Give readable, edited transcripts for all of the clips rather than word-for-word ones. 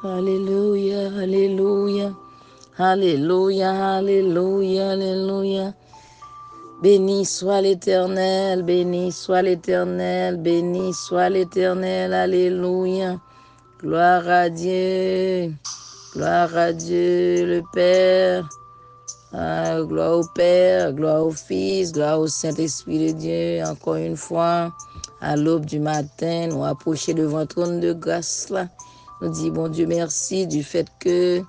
Alléluia, alléluia, alléluia, alléluia, alléluia. Béni soit l'Éternel, béni soit l'Éternel, béni soit l'Éternel, alléluia. Gloire à Dieu le Père. Gloire au Père, gloire au Fils, gloire au Saint-Esprit de Dieu. Encore une fois, à l'aube du matin, nous approchons devant le trône de grâce là. Nous disons, bon Dieu, merci du fait que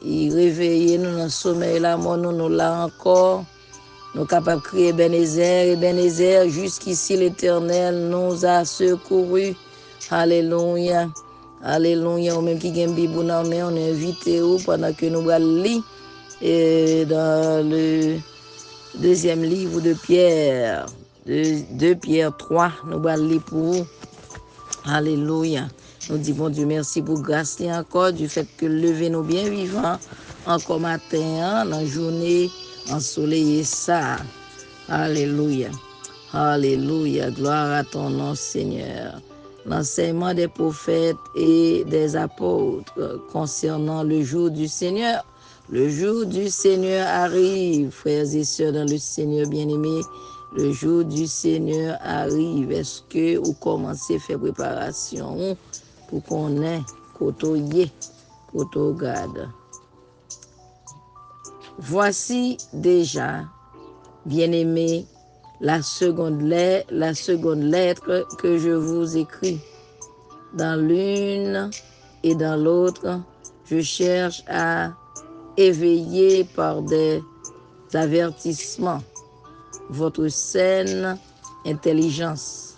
il réveille nous dans le sommeil là, nous là encore. Nous sommes capables de crier Ebenezer, jusqu'ici l'Éternel nous a secourus. Alléluia. Alléluia. Ou même qui gagne Bibou dans main, on est invité pendant que nous allons lire dans le deuxième livre de Pierre, de Pierre 3, nous allons lire pour vous. Alléluia. Nous disons, bon Dieu, merci pour grâce et encore du fait que lever nous bien vivants encore matin, dans la journée ensoleillée ça. Alléluia. Alléluia. Gloire à ton nom, Seigneur. L'enseignement des prophètes et des apôtres concernant le jour du Seigneur. Le jour du Seigneur arrive, frères et sœurs dans le Seigneur bien-aimé. Le jour du Seigneur arrive. Est-ce que vous commencez à faire préparation pour qu'on ait côtoyé, garde? Voici déjà, bien-aimé, la seconde lettre que je vous écris. Dans l'une et dans l'autre, je cherche à éveiller par des avertissements votre saine intelligence,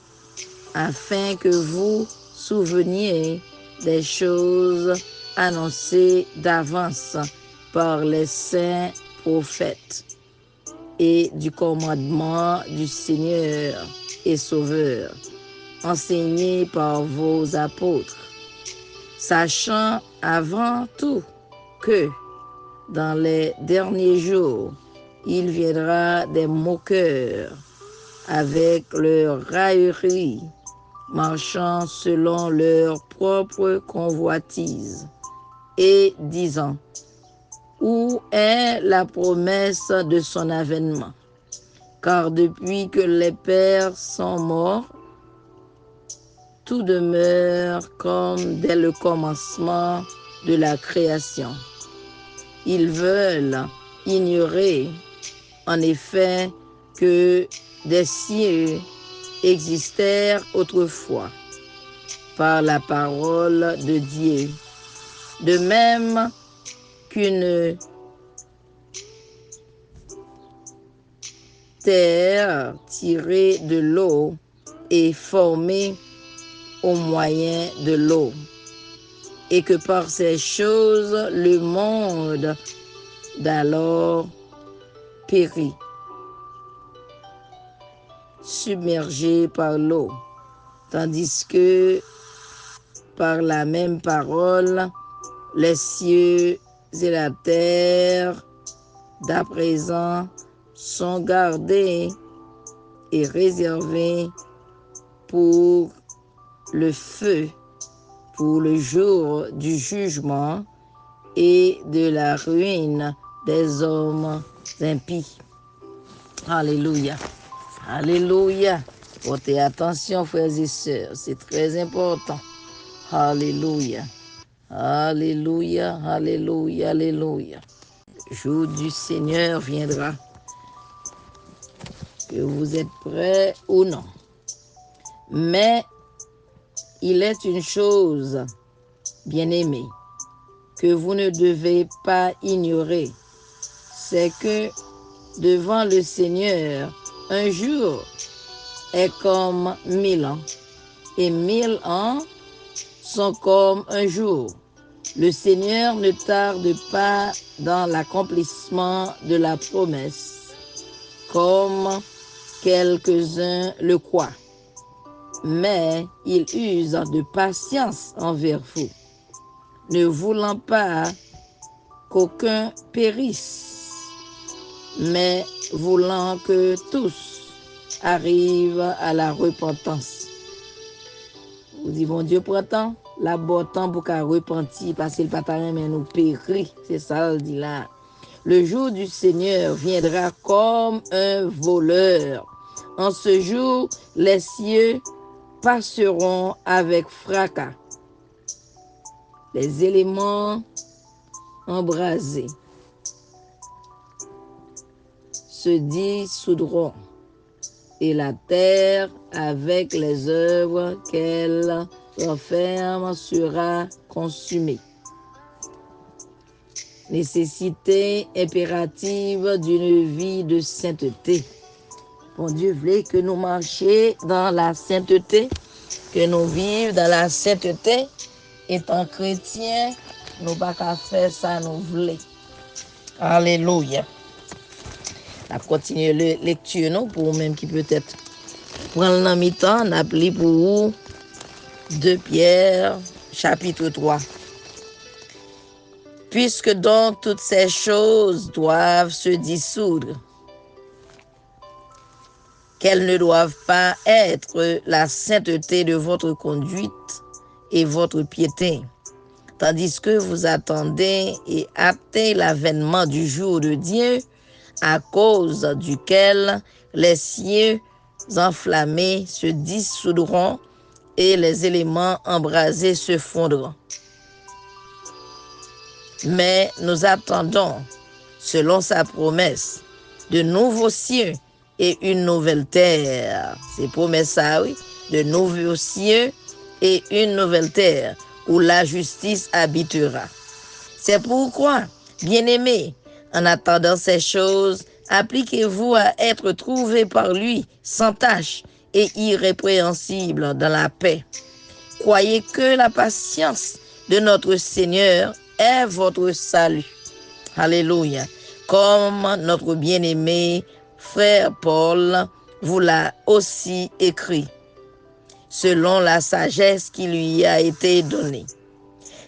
afin que vous souveniez des choses annoncées d'avance par les saints prophètes et du commandement du Seigneur et Sauveur, enseigné par vos apôtres, sachant avant tout que dans les derniers jours, il viendra des moqueurs avec leur raillerie, marchant selon leur propre convoitise et disant: où est la promesse de son avènement? Car depuis que les pères sont morts, tout demeure comme dès le commencement de la création. Ils veulent ignorer, en effet, que des cieux existèrent autrefois par la parole de Dieu, de même qu'une terre tirée de l'eau est formée au moyen de l'eau, et que par ces choses le monde d'alors périt, submergé par l'eau, tandis que par la même parole, les cieux et la terre d'à présent sont gardés et réservés pour le feu, pour le jour du jugement et de la ruine des hommes impies. Alléluia. Alléluia. Portez attention, frères et sœurs, c'est très important. Alléluia. Alléluia, alléluia, alléluia. Le jour du Seigneur viendra. Que vous êtes prêts ou non. Mais il est une chose, bien-aimés, que vous ne devez pas ignorer. C'est que devant le Seigneur, un jour est comme 1000 ans, et 1000 ans sont comme un jour. Le Seigneur ne tarde pas dans l'accomplissement de la promesse, comme quelques-uns le croient, mais il use de patience envers vous, ne voulant pas qu'aucun périsse, mais voulant que tous arrivent à la repentance. Vous dites, bon Dieu, printemps, la bon temps pour qu'à repentir, parce que le papa mais nous périt. C'est ça, il dit là. Le jour du Seigneur viendra comme un voleur. En ce jour, les cieux passeront avec fracas. Les éléments embrasés se dissoudront et la terre avec les œuvres qu'elle renferme sera consumée. Nécessité impérative d'une vie de sainteté. Bon Dieu voulait que nous marchions dans la sainteté, que nous vivions dans la sainteté. Étant chrétiens, nous ne pouvons pas faire ça, nous voulons. Alléluia. On continue la lecture, non, pour même qui peut-être prendre le mi-temps, on a appelé pour vous 2 Pierre, chapitre 3. Puisque donc toutes ces choses doivent se dissoudre, qu'elles ne doivent pas être la sainteté de votre conduite et votre piété, tandis que vous attendez et hâtez l'avènement du jour de Dieu, à cause duquel les cieux enflammés se dissoudront et les éléments embrasés se fondront. Mais nous attendons, selon sa promesse, de nouveaux cieux et une nouvelle terre. C'est promesse ça, oui. De nouveaux cieux et une nouvelle terre où la justice habitera. C'est pourquoi, bien-aimés, en attendant ces choses, appliquez-vous à être trouvés par lui sans tache et irrépréhensibles dans la paix. Croyez que la patience de notre Seigneur est votre salut. Alléluia. Comme notre bien-aimé frère Paul vous l'a aussi écrit, selon la sagesse qui lui a été donnée.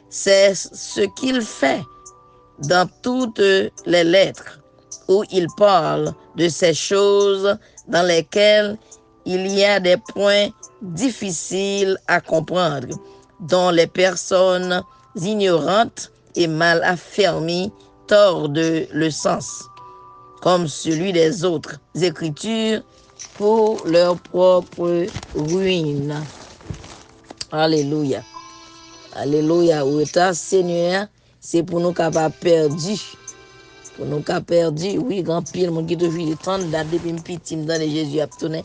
C'est ce qu'il fait dans toutes les lettres où il parle de ces choses dans lesquelles il y a des points difficiles à comprendre, dont les personnes ignorantes et mal affermies tordent le sens, comme celui des autres Écritures pour leur propre ruine. Alléluia. Alléluia. Où est Seigneur, c'est pour nous capables perdus. Pour nous capables perdus, oui, grand pile, mon qui toujours est temps date depuis petit dans les Jésus a tourné.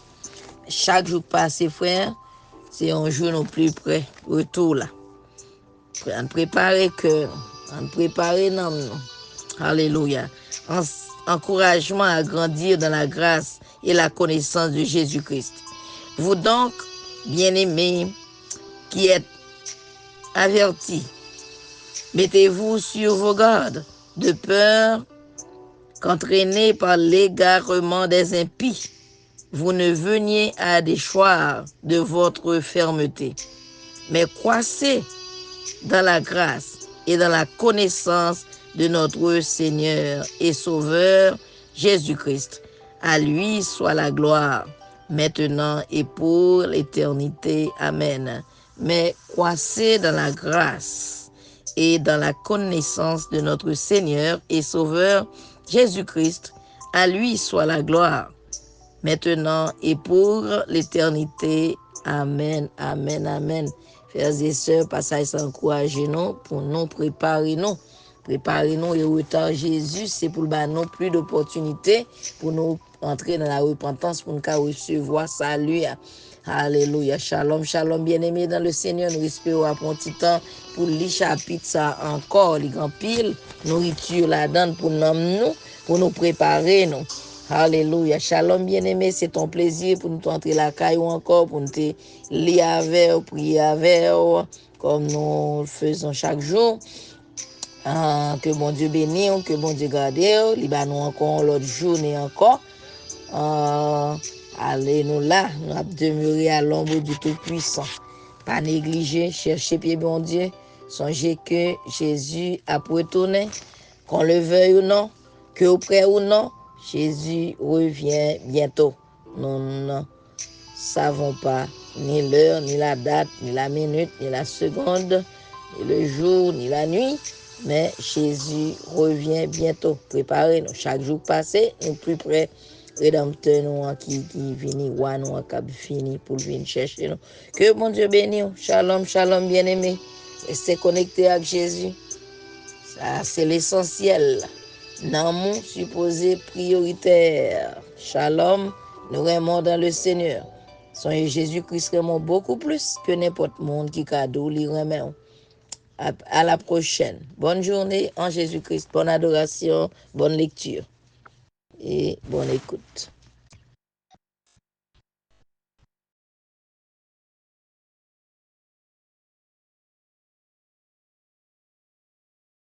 Chaque jour passé, frère, c'est un jour non plus près. Retour là. On préparer cœur, on préparer non. Alléluia. Encouragement à grandir dans la grâce et la connaissance de Jésus-Christ. Vous donc, bien-aimés, qui êtes avertis, mettez-vous sur vos gardes, de peur qu'entraînés par l'égarement des impies, vous ne veniez à déchoir de votre fermeté, mais croissez dans la grâce et dans la connaissance de notre Seigneur et Sauveur Jésus-Christ. À lui soit la gloire, maintenant et pour l'éternité. Amen. Mais croissez dans la grâce et dans la connaissance de notre Seigneur et Sauveur Jésus-Christ. À lui soit la gloire, maintenant et pour l'éternité. Amen, amen, amen. Frères et sœurs, passage s'encourager nous pour nous préparer nous. Préparez-nous et retard Jésus, c'est pour nous plus d'opportunités pour nous entrer dans la repentance, pour nous recevoir salut. Alléluia. Shalom, shalom, bien-aimés dans le Seigneur. Nous espérons à un petit temps pour les chapitres ça encore, les grands piles, nourriture là-dedans pour nous préparer nous. Alléluia. Shalom, bien-aimé, c'est ton plaisir pour nous entrer la caille ou encore pour nous te lire avec, prier avec, comme nous faisons chaque jour. Que bon Dieu bénisse, que bon Dieu garde, nous encore l'autre journée encore. Allez, nous là, nous avons demeuré à l'ombre du Tout-Puissant. Pas négliger, chercher pied bon Dieu, songez que Jésus a retourné, qu'on le veuille ou non, que auprès ou non, Jésus revient bientôt. Non, savons pas ni l'heure, ni la date, ni la minute, ni la seconde, ni le jour, ni la nuit, mais Jésus revient bientôt. Préparez-nous. Chaque jour passé, nous plus près. Rédempteur nous qui vini, ou nous qui fini pour venir chercher nous. Que mon Dieu bénisse. Shalom, shalom, bien-aimé. Restez connectés avec Jésus. Ça, c'est l'essentiel. Namon supposé prioritaire. Shalom, nous aimons dans le Seigneur. Son Jésus-Christ aimons beaucoup plus que n'importe monde qui cadeau lui remet. À la prochaine. Bonne journée en Jésus-Christ. Bonne adoration, bonne lecture et bonne écoute.